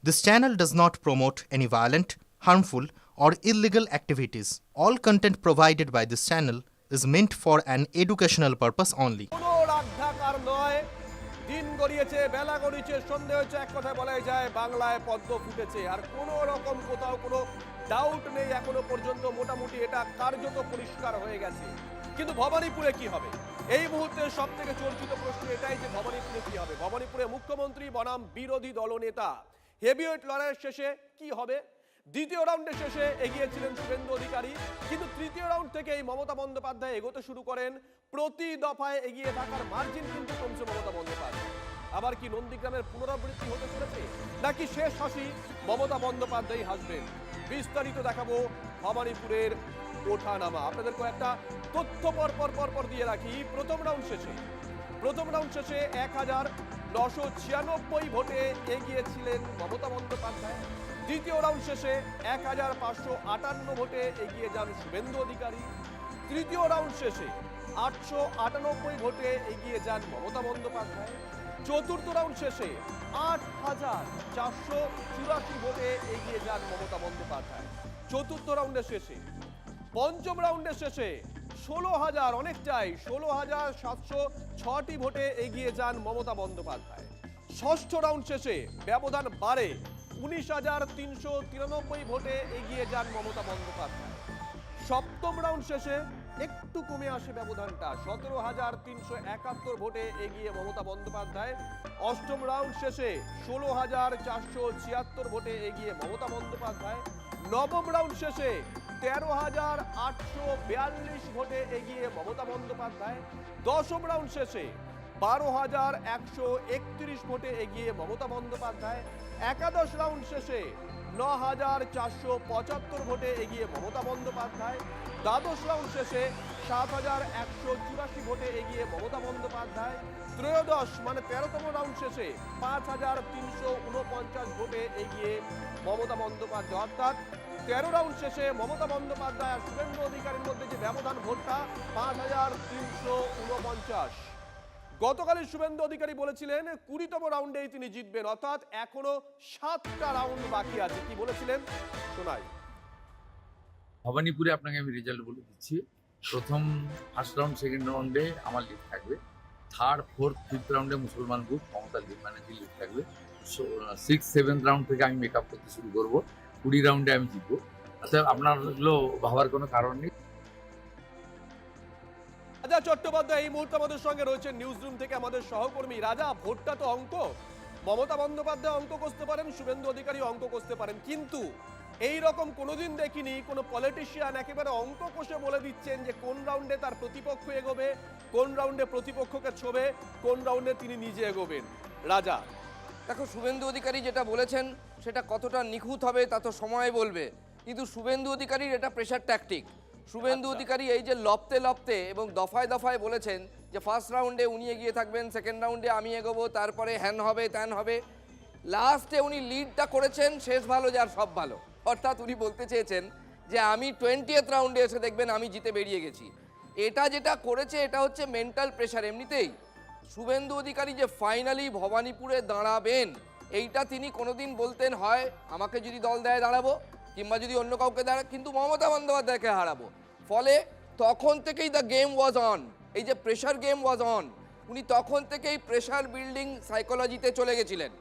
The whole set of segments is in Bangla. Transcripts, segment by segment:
This channel does not promote any violent, harmful, or illegal activities. All content provided by this channel is meant for an educational purpose only. কোনো রাগঢাক আর নয়, দিন গড়িয়েছে, বেলা গড়িয়েছে, সন্ধে হয়েছে, এক কথায় বলাই যায় বাংলায় পদ্ম ফুটেছে। আর কোনো রকম কোথাও কোনো ডাউট নেই এখনো পর্যন্ত, মোটামুটি এটা কার্যত পরিষ্কার হয়ে গেছে। কিন্তু ভবানীপুরে কি হবে? এই মুহূর্তে সব থেকে চর্চিত প্রশ্ন এটাই যে ভবানীপুরে কি হবে। ভবানীপুরে মুখ্যমন্ত্রী বনাম বিরোধী দলনেতা হেভিওয়েট লড়াইয়ের শেষে কি হবে? দ্বিতীয় রাউন্ডের শেষে এগিয়েছিলেন শুভেন্দু অধিকারী, কিন্তু তৃতীয় রাউন্ড থেকে এই মমতা বন্দ্যোপাধ্যায় এগোতে শুরু করেন। প্রতি দফায় এগিয়ে থাকার মার্জিন কিন্তু কমছে মমতা বন্দ্যোপাধ্যায়। আবার কি নন্দীগ্রামের পুনরাবৃত্তি হতে চলেছে, নাকি শেষ হাসি মমতা বন্দ্যোপাধ্যায় হাসবেন? বিস্তারিত দেখাবো ভবানীপুরের ওঠানামা। আপনাদের কয়েকটা তথ্য পর দিয়ে রাখি। প্রথম রাউন্ড শেষে ১,৯৯৬ ভোটে এগিয়েছিলেন মমতা বন্দ্যোপাধ্যায়। দ্বিতীয় রাউন্ড শেষে ১,৫৫৮ ভোটে এগিয়ে যান শুভেন্দু অধিকারী। তৃতীয় রাউন্ড শেষে ৮৯৮ ভোটে এগিয়ে যান মমতা বন্দ্যোপাধ্যায়। চতুর্থ রাউন্ড শেষে ৮,৪৮৪ ভোটে এগিয়ে যান মমতা বন্দ্যোপাধ্যায় চতুর্থ রাউন্ডের শেষে। পঞ্চম রাউন্ডের শেষে ১৬,০০০ অনেকটাই ১৬,৭০৬টি ভোটে এগিয়ে যান মমতা বন্দ্যোপাধ্যায়। ষষ্ঠ রাউন্ড শেষে ব্যবধান বাড়ে ১৯,৩৯৩ ভোটে এগিয়ে যান মমতা বন্দ্যোপাধ্যায়। সপ্তম রাউন্ড শেষে একটু কমে আসে ব্যবধানটা, ১৭,৩৭১ ভোটে এগিয়ে মমতা বন্দ্যোপাধ্যায়। অষ্টম রাউন্ড শেষে ১৬,৪৭৬ ভোটে এগিয়ে মমতা বন্দ্যোপাধ্যায়। নবম রাউন্ড শেষে ১৩,৮৪২ ভোটে এগিয়ে মমতা বন্দ্যোপাধ্যায়। দশম রাউন্ড শেষে ১২,১৩১ ভোটে এগিয়ে মমতা বন্দ্যোপাধ্যায়। একাদশ রাউন্ড শেষে ৯,৪৭৫ ভোটে এগিয়ে মমতা বন্দ্যোপাধ্যায়। দ্বাদশ রাউন্ড শেষে ৭,১৮৪ ভোটে এগিয়ে মমতা বন্দ্যোপাধ্যায়। ত্রয়োদশ মানে ১৩তম রাউন্ড শেষে ৫,৩৪৯ ভোটে এগিয়ে মমতা বন্দ্যোপাধ্যায়। অর্থাৎ ১৩ রাউন্ড শেষে মমতা বন্দ্যোপাধ্যায় আর শুভেন্দু অধিকারীর মধ্যে যে ব্যবধান ভোটটা ৫,৩৪৯। গতকালই শুভেন্দু অধিকারী বলেছিলেন ২০তম রাউন্ডেই তিনি জিতবেন, অর্থাৎ এখনো ৭টা রাউন্ড বাকি আছে। কি বলেছিলেন শোনাই। ভবানীপুরে আপনাকে আমি রেজাল্ট বলে দিচ্ছি। প্রথম ফার্স্ট রাউন্ড, সেকেন্ড রাউন্ডে আমার লিড থাকবে। থার্ড, ফোর্থ, ফিফথ রাউন্ডে মুসলমান গ্রুপ মমতা ব্যানার্জি লিড থাকবে। সিক্স, সেভেন্থ রাউন্ড থেকে আমি মেকআপ করতে শুরু করবো। ২০ রাউন্ডে আমি জিতবো। অর্থাৎ আপনার এগুলো ভাবার কোনো কারণ নেই। রাজা চট্টোপাধ্যায় এই মুহূর্তে আমাদের সঙ্গে রয়েছেন নিউজ রুম থেকে, আমাদের সহকর্মী। রাজা, ভোটটা তো অঙ্ক, মমতা বন্দ্যোপাধ্যায় অঙ্ক কষতে পারেন, শুভেন্দু অধিকারী অঙ্ক কষতে পারেন, কিন্তু এই রকম কোনোদিন দেখিনি কোনো পলিটিশিয়ান একেবারে অঙ্ক কষে বলে দিচ্ছেন যে কোন রাউন্ডে তার প্রতিপক্ষ এগোবে, কোন রাউন্ডে প্রতিপক্ষকে ছোবে, কোন রাউন্ডে তিনি নিজে এগোবেন। রাজা, দেখো, শুভেন্দু অধিকারী যেটা বলেছেন সেটা কতটা নিখুঁত হবে তা তো সময় বলবে, কিন্তু শুভেন্দু অধিকারীর এটা প্রেশার ট্যাকটিক। শুভেন্দু অধিকারী এই যে লপতে লপতে এবং দফায় দফায় বলেছেন যে ফার্স্ট রাউন্ডে উনি এগিয়ে থাকবেন, সেকেন্ড রাউন্ডে আমি এগোবো, তারপরে হ্যান হবে ত্যান হবে, লাস্টে উনি লিডটা করেছেন শেষ ভালো যার সব ভালো। অর্থাৎ উনি বলতে চেয়েছেন যে আমি 20th রাউন্ডে এসে দেখবেন আমি জিতে বেরিয়ে গেছি। এটা যেটা করেছে এটা হচ্ছে মেন্টাল প্রেশার। এমনিতেই শুভেন্দু অধিকারী যে ফাইনালি ভবানীপুরে দাঁড়াবেন এইটা তিনি কোনোদিন বলতেন, হয় আমাকে যদি দল দেয় দাঁড়াবো, কিংবা যদি অন্য কাউকে দাঁড়া, কিন্তু মমতা বন্দ্যোপাধ্যায়কে হারাবো। ফলে তখন থেকেই দ্য গেম ওয়াজ অন, এই যে প্রেশার গেম ওয়াজ অন, উনি তখন থেকেই প্রেশার বিল্ডিং সাইকোলজিতে চলে গেছিলেন।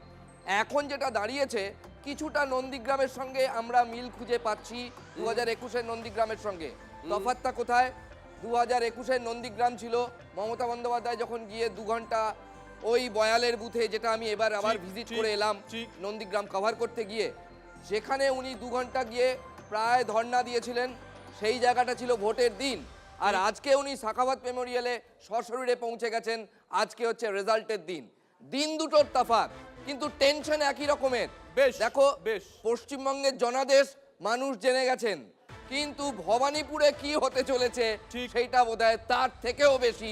এখন যেটা দাঁড়িয়েছে কিছুটা নন্দীগ্রামের সঙ্গে আমরা মিল খুঁজে পাচ্ছি ২০২১-এর নন্দীগ্রামের সঙ্গে। তফাৎটা কোথায়? ২০২১-এর নন্দীগ্রাম ছিল মমতা বন্দ্যোপাধ্যায় যখন গিয়ে ২ ঘন্টা ওই বয়ালের বুথে, যেটা আমি এবার আবার ভিজিট করে এলাম নন্দীগ্রাম কভার করতে গিয়ে, সেখানে উনি ২ ঘন্টা গিয়ে প্রায় ধর্ণা দিয়েছিলেন। সেই জায়গাটা ছিল ভোটের দিন। আর আজকে উনি সাখাওয়াত মেমোরিয়ালে সশরীরে পৌঁছে গেছেন। আজকে হচ্ছে রেজাল্টের দিন। দিন দুটোর তফাৎ, কিন্তু টেনশন একই রকমের। দেখো, পশ্চিমবঙ্গের জনাদেশ মানুষ জেনে গেছেন, কিন্তু ভবানীপুরে কি হতে চলেছে সেইটা বোধহয় তার থেকেও বেশি,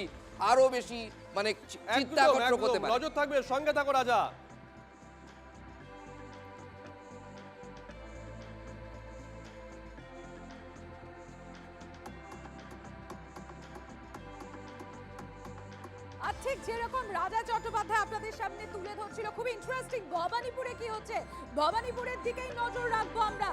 আরো বেশি মানে চিত্তাকর্ষক হতে পারে। নজর থাকবে, সঙ্গে থাকো রাজা। ঠিক যেরকম রাজা চট্টোপাধ্যায় আপনাদের সামনে তুলে ধরছিল, খুব ইন্টারেস্টিং ভবানীপুরে কি হচ্ছে, ভবানীপুরের দিকেই নজর রাখবো আমরা।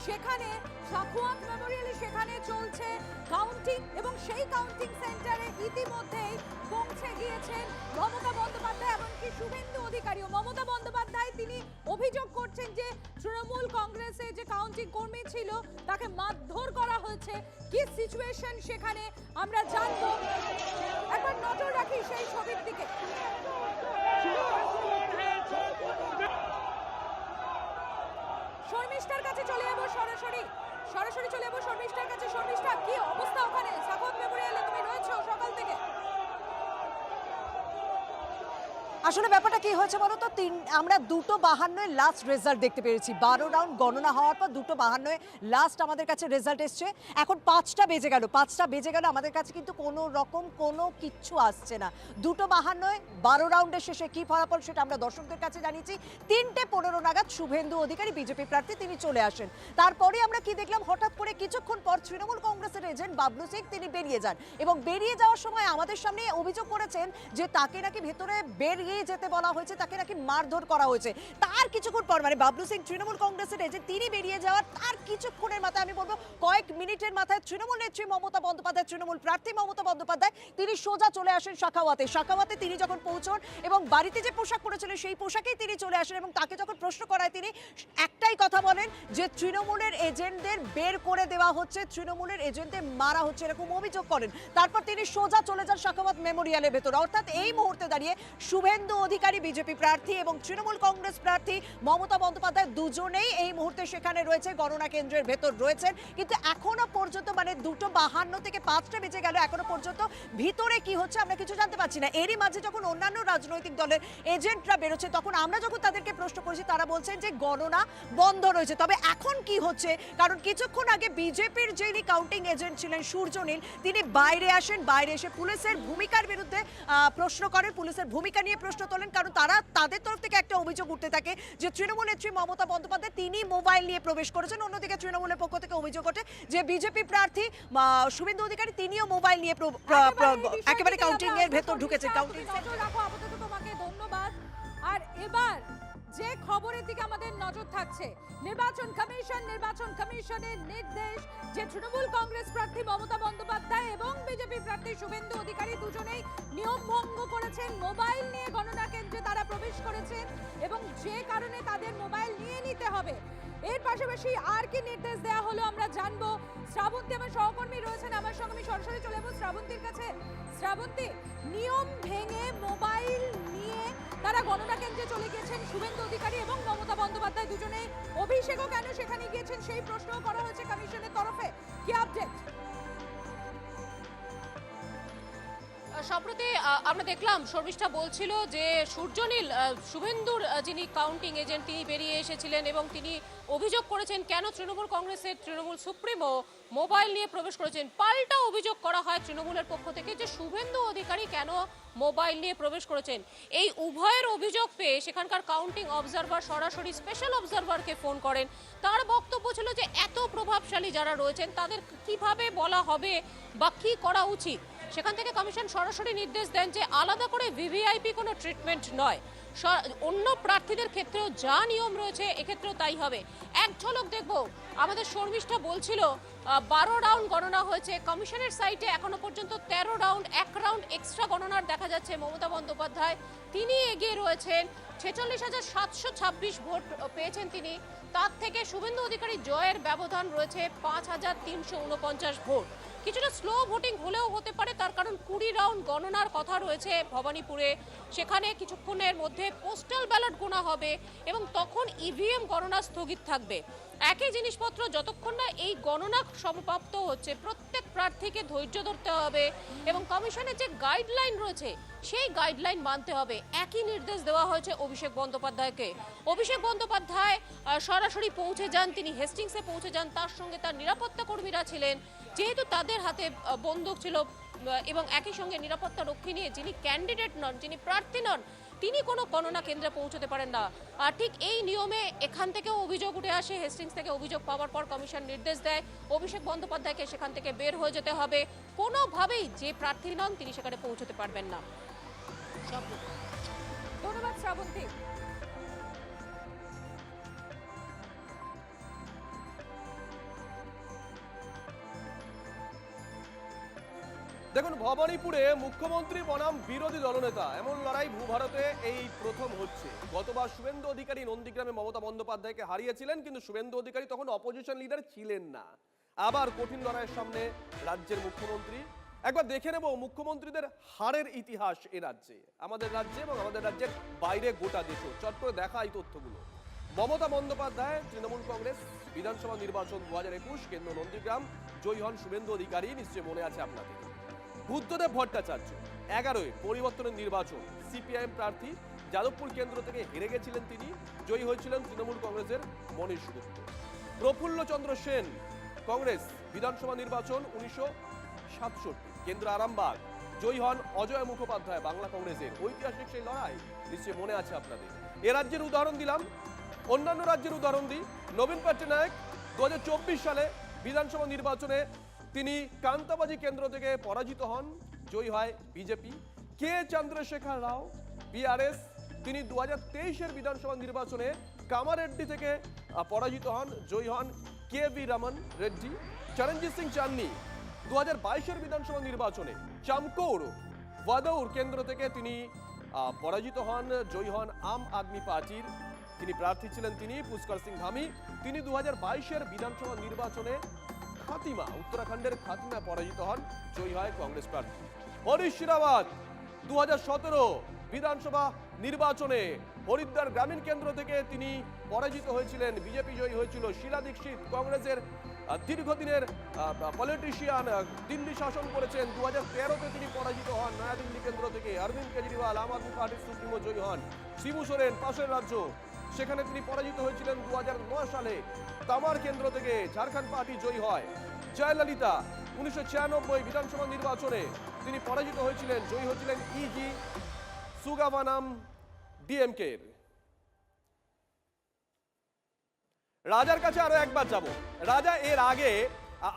সেখানে সাখোয়াত মেমোরিয়ালে সেখানে চলছে কাউন্টিং এবং সেই কাউন্টিং সেন্টারে ইতিমধ্যেই পৌঁছে গিয়েছেন মমতা বন্দ্যোপাধ্যায় এমনকি শুভেন্দু অধিকারীও। মমতা বন্দ্যোপাধ্যায় তিনি অভিযোগ করছেন যে তৃণমূল কংগ্রেসের যে কাউন্টিং কর্মী ছিল তাকে মারধর করা হয়েছে। কি সিচুয়েশন সেখানে আমরা জানবো, একবার নজর রাখি সেই ছবির দিকে। শর্মিষ্ঠার কাছে চলে যাবো, সরাসরি চলে যাবো শর্মিষ্ঠার কাছে। শর্মিষ্ঠা, কি অবস্থা ওখানে সাখোয়াত মেমোরিয়ালে? তুমি রয়েছো সকাল থেকে। আসলে ব্যাপারটা কি হয়েছে বলো তো, আমরা 2:52 লাস্ট রেজাল্ট দেখতে পেরেছি। 12 রাউন্ড গণনা হওয়ার পর 2:52 লাস্ট আমাদের কাছে রেজাল্ট এসছে। এখন 5টা বেজে গেল, আমাদের কাছে কিন্তু কোনো রকম কোনো কিচ্ছু আসছে না। 2:52 12 রাউন্ডের শেষে কি ফলাফল সেটা আমরা দর্শকদের কাছে জানিয়েছি। 3:15 নাগাদ শুভেন্দু অধিকারী বিজেপি প্রার্থী তিনি চলে আসেন। তারপরে আমরা কি দেখলাম, হঠাৎ করে কিছুক্ষণ পর তৃণমূল কংগ্রেসের এজেন্ট বাবলু সিং তিনি বেরিয়ে যান এবং বেরিয়ে যাওয়ার সময় আমাদের সামনে অভিযোগ করেছেন যে তাকে নাকি ভেতরে বেরিয়ে যেতে বলা হয়েছে, তাকে নাকি মারধর করা হয়েছে। তার কিছুক্ষণ পর, মানে বাবলু সিং তৃণমূল কংগ্রেসের এজেন্ট, তিনি বেরিয়ে যাওয়ার তার কিছুক্ষণের মাথায়, আমি বলবো কয়েক মিনিটের মাথায়, তৃণমূল নেত্রী মমতা বন্দ্যোপাধ্যায়, তৃণমূল প্রার্থী মমতা বন্দ্যোপাধ্যায় তিনি সোজা চলে আসেন সাখাওয়াতে তিনি যখন পৌঁছন এবং বাড়িতে যে পোশাক পরেছিলেন সেই পোশাকেই তিনি চলে আসেন এবং তাকে যখন প্রশ্ন করায় তিনি একটাই কথা বলেন যে তৃণমূলের এজেন্টদের বের করে দেওয়া হচ্ছে, তৃণমূলের এজেন্টদের মারা হচ্ছে, এরকম অভিযোগ করেন। তারপর তিনি সোজা চলে যান সাখাওয়াত মেমোরিয়ালের ভেতর। অর্থাৎ এই মুহূর্তে দাঁড়িয়ে শুভেন্দু অধিকারী বিজেপি প্রার্থী এবং তৃণমূল কংগ্রেস প্রার্থী মমতা বন্দ্যোপাধ্যায় দুজনেই এই মুহূর্তে সেখানে রয়েছে, গণনা কেন্দ্রের ভেতর রয়েছেন। কিন্তু এখনো পর্যন্ত, মানে 2:52 থেকে 5টা বেজে গেল, এখনো পর্যন্ত ভিতরে কি হচ্ছে আমরা কিছু জানতে পারছি না। এরই মাঝে যখন অন্যান্য রাজনৈতিক দলের এজেন্টরা বেরোচ্ছে তখন আমরা যখন তাদেরকে প্রশ্ন করেছি তারা বলছেন যে গণনা বন্ধ রয়েছে। তবে এখন কি হচ্ছে, কারণ কিছুক্ষণ আগে বিজেপির যিনি কাউন্টিং এজেন্ট ছিলেন সূর্যনীল, তিনি বাইরে আসেন, বাইরে এসে পুলিশের ভূমিকার বিরুদ্ধে প্রশ্ন করেন, পুলিশের ভূমিকা নিয়ে প্রশ্ন তোলেন। কারণ তাদের তরফ থেকে একটা অভিযোগ উঠতে থাকে যে তৃণমূল নেত্রী মমতা বন্দ্যোপাধ্যায় তিনি মোবাইল নিয়ে প্রবেশ করেছেন। অন্যদিকে তৃণমূলের পক্ষ থেকে অভিযোগ ওঠে যে বিজেপি প্রার্থী শুভেন্দু অধিকারী তিনিও মোবাইল নিয়ে একেবারে কাউন্টিং এর ভেতর ঢুকেছেন। কাউন্টিং আপাতত তোমাকে ধন্যবাদ। আর এবার যে খবরের দিকে আমাদের নজর থাকছে, নির্বাচন কমিশনের নির্দেশ যে তৃণমূল কংগ্রেস প্রার্থী মমতা বন্দ্যোপাধ্যায় এবং বিজেপি প্রার্থী শুভেন্দু অধিকারী দুজনেই নিয়ম ভঙ্গ করেছেন, মোবাইল নিয়ে গণনা কেন্দ্রে তারা প্রবেশ করেছেন এবং যে কারণে তাদের মোবাইল নিয়ে নিতে হবে। এর পাশাপাশি আর কি নির্দেশ দেওয়া হলো আমরা জানবো। শ্রাবন্তী আমার সহকর্মী রয়েছেন আমার সঙ্গে, আমি সরাসরি চলে যাবো শ্রাবন্তীর কাছে। শ্রাবন্তী, নিয়ম ভেঙে মোবাইল নিয়ে তারা গণনা কেন্দ্রে চলে গিয়েছেন শুভেন্দু অধিকারী এবং মমতা বন্দ্যোপাধ্যায় দুজনেই। অভিষেকও কেন সেখানে গিয়েছেন সেই প্রশ্নও করা হয়েছে কমিশনের তরফে। কি আপডেট? সম্প্রতি আমরা দেখলাম শর্মিষ্ঠা বলছিল যে সূর্যনীল শুভেন্দুর যিনি কাউন্টিং এজেন্ট তিনি বেরিয়ে এসেছিলেন এবং তিনি অভিযোগ করেছেন কেন তৃণমূল কংগ্রেসের তৃণমূল সুপ্রিমো মোবাইল নিয়ে প্রবেশ করেছেন। পাল্টা অভিযোগ করা হয় তৃণমূলের পক্ষ থেকে যে শুভেন্দু অধিকারী কেন মোবাইল নিয়ে প্রবেশ করেছেন। এই উভয়ের অভিযোগ পেয়ে সেখানকার কাউন্টিং অবজারভার সরাসরি স্পেশাল অবজারভারকে ফোন করেন। তার বক্তব্য ছিল যে এত প্রভাবশালী যারা রয়েছেন তাদের কিভাবে বলা হবে বা কি করা উচিত। সেখান থেকে কমিশন সরাসরি নির্দেশ দেন যে আলাদা করে ভিভিআইপি কোনো ট্রিটমেন্ট নয়, অন্য প্রার্থীদের ক্ষেত্রেও যা নিয়ম রয়েছে এক্ষেত্রেও তাই হবে। এক ঝলক দেখব, আমাদের শর্মিষ্ঠা বলছিল 12 রাউন্ড গণনা হয়েছে, কমিশনের সাইটে এখনো পর্যন্ত 13 রাউন্ড, 1 রাউন্ড এক্সট্রা গণনার দেখা যাচ্ছে। মমতা বন্দ্যোপাধ্যায় তিনি এগিয়ে রয়েছেন, 46,726 ভোট পেয়েছেন তিনি। তার থেকে শুভেন্দু অধিকারী জয়ের ব্যবধান রয়েছে 5,349 ভোট। কিছুটা স্লো ভোটিং হলেও হতে পারে, তার কারণ 20 রাউন্ড গণনার কথা রয়েছে ভবানীপুরে। সেখানে কিছুক্ষণের মধ্যে পোস্টাল ব্যালট গোনা হবে এবং তখন ইভিএম গণনা স্থগিত থাকবে। একই জিনিসপত্র যতক্ষণ না এই গণনা সমাপ্ত হচ্ছে, প্রত্যেক প্রার্থীকে ধৈর্য ধরতে হবে এবং কমিশনের যে গাইডলাইন রয়েছে সেই গাইডলাইন মানতে হবে। একই নির্দেশ দেওয়া হয়েছে অভিষেক বন্দ্যোপাধ্যায়কে। অভিষেক বন্দ্যোপাধ্যায় সরাসরি পৌঁছে যান, তিনি হেস্টিংসে পৌঁছে যান, তার সঙ্গে তার নিরাপত্তা কর্মীরা ছিলেন। যেহেতু তাদের হাতে বন্দুক ছিল এবং একই সঙ্গে নিরাপত্তা রক্ষী নিয়ে যিনি ক্যান্ডিডেট নন, যিনি প্রার্থী নন, তিনি কোনো গণনা কেন্দ্রে পৌঁছতে পারেন না। আর ঠিক এই নিয়মে এখান থেকেও অভিযোগ উঠে আসে। হেস্টিংস থেকে অভিযোগ পাওয়ার পর কমিশন নির্দেশ দেয় অভিষেক বন্দ্যোপাধ্যায়কে সেখান থেকে বের হয়ে যেতে হবে। কোনোভাবেই যে প্রার্থী নন তিনি সেখানে পৌঁছতে পারবেন না। ধন্যবাদ শ্রাবন্তী। দেখুন, ভবানীপুরে মুখ্যমন্ত্রী বনাম বিরোধী দলনেতা এমন লড়াই ভূভারতে এই প্রথম হচ্ছে। গতবার শুভেন্দু অধিকারী নন্দীগ্রামে মমতা বন্দ্যোপাধ্যায়কে হারিয়েছিলেন, কিন্তু শুভেন্দু অধিকারী তখন অপোজিশন লিডার ছিলেন না। আবার কঠিন লড়াইয়ের সামনে রাজ্যের মুখ্যমন্ত্রী। একবার দেখে নেব মুখ্যমন্ত্রীদের হারের ইতিহাস এ রাজ্যে, আমাদের রাজ্যে এবং আমাদের রাজ্যের বাইরে গোটা দেশে। চট করে দেখা এই তথ্যগুলো। মমতা বন্দ্যোপাধ্যায় তৃণমূল কংগ্রেস বিধানসভা নির্বাচন 2021 কেন্দ্র নন্দীগ্রাম, জয়ী হন শুভেন্দু অধিকারী, নিশ্চয়ই মনে আছে আপনাদের। বুদ্ধদেব ভট্টাচার্য 11 পরিবর্তনের নির্বাচন, সিপিআইএম প্রার্থী, যাদবপুর কেন্দ্র থেকে হেরে গেছিলেন তিনি, জয়ী হয়েছিলেন তৃণমূল কংগ্রেসের মনীষ গুপ্ত। প্রফুল্ল চন্দ্র সেন কংগ্রেস বিধানসভা নির্বাচন 1967 কেন্দ্র আরামবাগ, জয়ী হন অজয় মুখোপাধ্যায় বাংলা কংগ্রেসের। ঐতিহাসিক সেই লড়াই নিশ্চয়ই মনে আছে আপনাদের। এ রাজ্যের উদাহরণ দিলাম, অন্যান্য রাজ্যের উদাহরণ দিই। নবীন পট্টনায়ক 2024 সালে বিধানসভা নির্বাচনে তিনি কান্তাবাজি কেন্দ্র থেকে পরাজিত হন, জয়ী হয় বিজেপি। কে চন্দ্রশেখর রাও বিআরএস, তিনি 2023-এর বিধানসভা নির্বাচনে কামারেড্ডি থেকে পরাজিত হন, জয়ী হন কে ভি রমন রেড্ডি। চরণজিৎ সিং চান্নি 2022-এর বিধানসভা নির্বাচনে চামকৌর ভাদৌর কেন্দ্র থেকে তিনি পরাজিত হন, জয়ী হন আম আদমি পার্টির, তিনি প্রার্থী ছিলেন তিনি। পুষ্কর সিং ধামি, তিনি 2022-এর বিধানসভা নির্বাচনে খাতিমা উত্তরাখণ্ডের খাতিমা পরাজিত হন, জয়ী হয় কংগ্রেস প্রার্থী। হরিশ রাওয়াত 2017 বিধানসভা নির্বাচনে হরিদ্বার গ্রামীণ কেন্দ্র থেকে তিনি পরাজিত হয়েছিলেন, বিজেপি জয়ী হয়েছিল। শীলা দীক্ষিত কংগ্রেসের দীর্ঘদিনের পলিটিশিয়ান, দিল্লি শাসন করেছেন, 2013-তে তিনি পরাজিত হন নয়াদিল্লি কেন্দ্র থেকে। অরবিন্দ কেজরিওয়াল আম আদমি পার্টির সুপ্রিমো, জয়ী হন। শিবু সোরেন পাশের রাজ্য, সেখানে তিনি পরাজিত হয়েছিলেন 2009 সালে তামার কেন্দ্র থেকে, ঝাড়খণ্ড পার্টি জয়ী হয়। জয়ললিতা 1996 বিধানসভা নির্বাচনে তিনি পরাজিত হয়েছিলেন, জয়ী হয়েছিলেন ইজি সুগাভানাম ডিএমকের। রাজার কাছে আরো একবার যাব। রাজা, এর আগে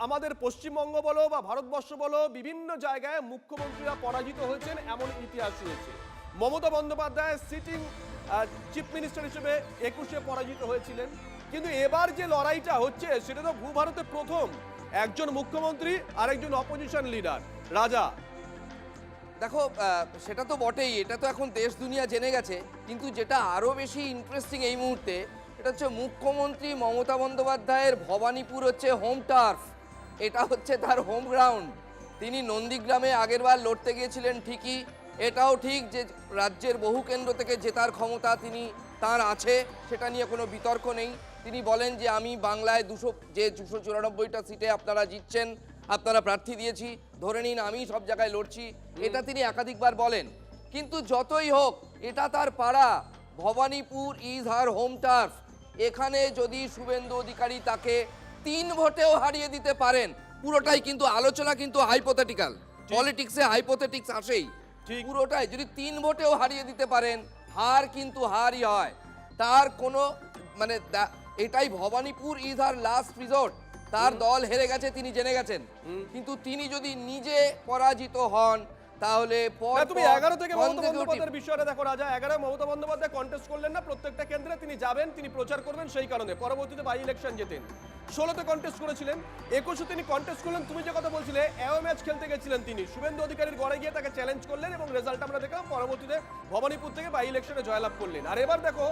আমাদের পশ্চিমবঙ্গ বলো বা ভারতবর্ষ বলো, বিভিন্ন জায়গায় মুখ্যমন্ত্রীরা পরাজিত হয়েছেন, এমন ইতিহাস রয়েছে। Mamata Bandyopadhyay sitting chief minister হিসেবে 21-এ পরাজিত হয়েছিলেন, কিন্তু এবার যে লড়াইটা হচ্ছে সেটা তো ভূভারতে প্রথম, একজন মুখ্যমন্ত্রী আর একজন অপোজিশন লিডার। রাজা, দেখো, সেটা তো বটেই, এটা তো এখন দেশ দুনিয়া জেনে গেছে, কিন্তু যেটা আরো বেশি ইন্টারেস্টিং এই মুহূর্তে, এটা হচ্ছে মুখ্যমন্ত্রী মমতা বন্দ্যোপাধ্যায়ের ভবানীপুর হচ্ছে হোম টার্ফ, এটা হচ্ছে তার হোম গ্রাউন্ড। তিনি নন্দীগ্রামে আগেরবার লড়তে গিয়েছিলেন ঠিকই, এটাও ঠিক যে রাজ্যের বহু কেন্দ্র থেকে জেতার ক্ষমতা তার আছে, সেটা নিয়ে কোনো বিতর্ক নেই। তিনি বলেন যে আমি বাংলায় 294টা সিটে আপনারা জিতছেন, আপনারা প্রার্থী দিয়েছি, ধরে নিন আমি সব জায়গায় লড়ছি, এটা তিনি একাধিকবার বলেন। কিন্তু যতই হোক, এটা তার পাড়া, Bhabanipur is her home turf. এখানে যদি শুভেন্দু অধিকারী তাকে 3 ভোটেও হারিয়ে দিতে পারেন, পুরোটাই কিন্তু আলোচনা, কিন্তু হাইপোথেটিক্যাল, পলিটিক্সে হাইপোথেটিক্স আসেই, পুরোটাই যদি 3 ভোটেও হারিয়ে দিতে পারেন, হার কিন্তু হারই হয়। তার কোনো মানে এটাই Bhabanipur is her last resort. তার দল হেরে গেছে, তিনি জেনে গেছেন, কিন্তু তিনি যদি নিজে পরাজিত হন তাহলে তুমি 11 থেকে মমতা বন্দ্যোপাধ্যায়ের বিষয়টা দেখো। রাজা, 11 মমতা বন্দ্যোপাধ্যায় কন্টেস্ট করলেন না, প্রত্যেকটা কেন্দ্রে তিনি যাবেন, তিনি প্রচার করবেন, সেই কারণে পরবর্তীতে বাই ইলেকশন জেতেন। 16তে কন্টেস্ট করেছিলেন, 21-এ তিনি কন্টেস্ট করলেন। তুমি যে কথা বলছিলে, এও ম্যাচ খেলতে গেছিলেন তিনি, শুভেন্দু অধিকারীর গড়ে গিয়ে তাকে চ্যালেঞ্জ করলেন এবং রেজাল্ট আমরা দেখলাম, পরবর্তীতে ভবানীপুর থেকে বাই ইলেকশনে জয়লাভ করলেন। আর এবার দেখো,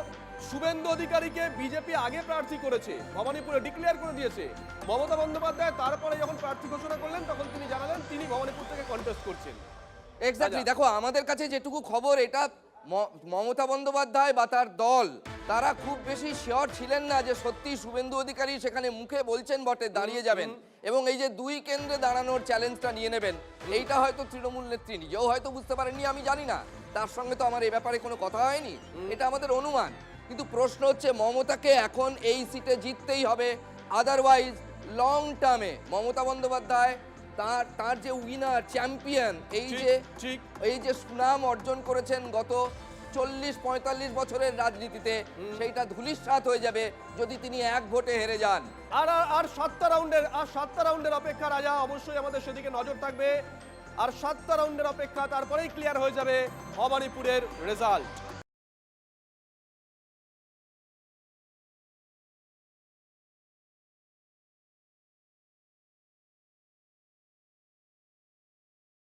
শুভেন্দু অধিকারীকে বিজেপি আগে প্রার্থী করেছে, ভবানীপুরে ডিক্লেয়ার করে দিয়েছে। মমতা বন্দ্যোপাধ্যায় তারপরে যখন প্রার্থী ঘোষণা করলেন, তখন তিনি জানালেন তিনি ভবানীপুর থেকে কন্টেস্ট করছেন। এক্স্যাক্টলি, দেখো আমাদের কাছে যেটুকু খবর, এটা মমতা বন্দ্যোপাধ্যায় বা তার দল, তারা খুব বেশি শিওর ছিলেন না যে সত্যি শুভেন্দু অধিকারী সেখানে মুখে বলছেন বটে দাঁড়িয়ে যাবেন এবং এই যে 2 কেন্দ্রে দাঁড়ানোর চ্যালেঞ্জটা নিয়ে নেবেন, এইটা হয়তো তৃণমূল নেত্রী নিজেও হয়তো বুঝতে পারেননি, আমি জানি না, তার সঙ্গে তো আমার এই ব্যাপারে কোনো কথা হয়নি, এটা আমাদের অনুমান। কিন্তু প্রশ্ন হচ্ছে, মমতাকে এখন এই সিটে জিততেই হবে, আদারওয়াইজ লং টার্মে মমতা বন্দ্যোপাধ্যায় তার যে উইনার চ্যাম্পিয়ন, এই যে সুনাম অর্জন করেছেন গত 40-45 বছরের রাজনীতিতে, সেইটা ধূলিসাৎ হয়ে যাবে যদি তিনি 1 ভোটে হেরে যান। আর 7টা রাউন্ডের অপেক্ষা। রাজা, অবশ্যই আমাদের সেদিকে নজর থাকবে। আর 7টা রাউন্ডের অপেক্ষা, তারপরেই ক্লিয়ার হয়ে যাবে ভবানীপুরের রেজাল্ট।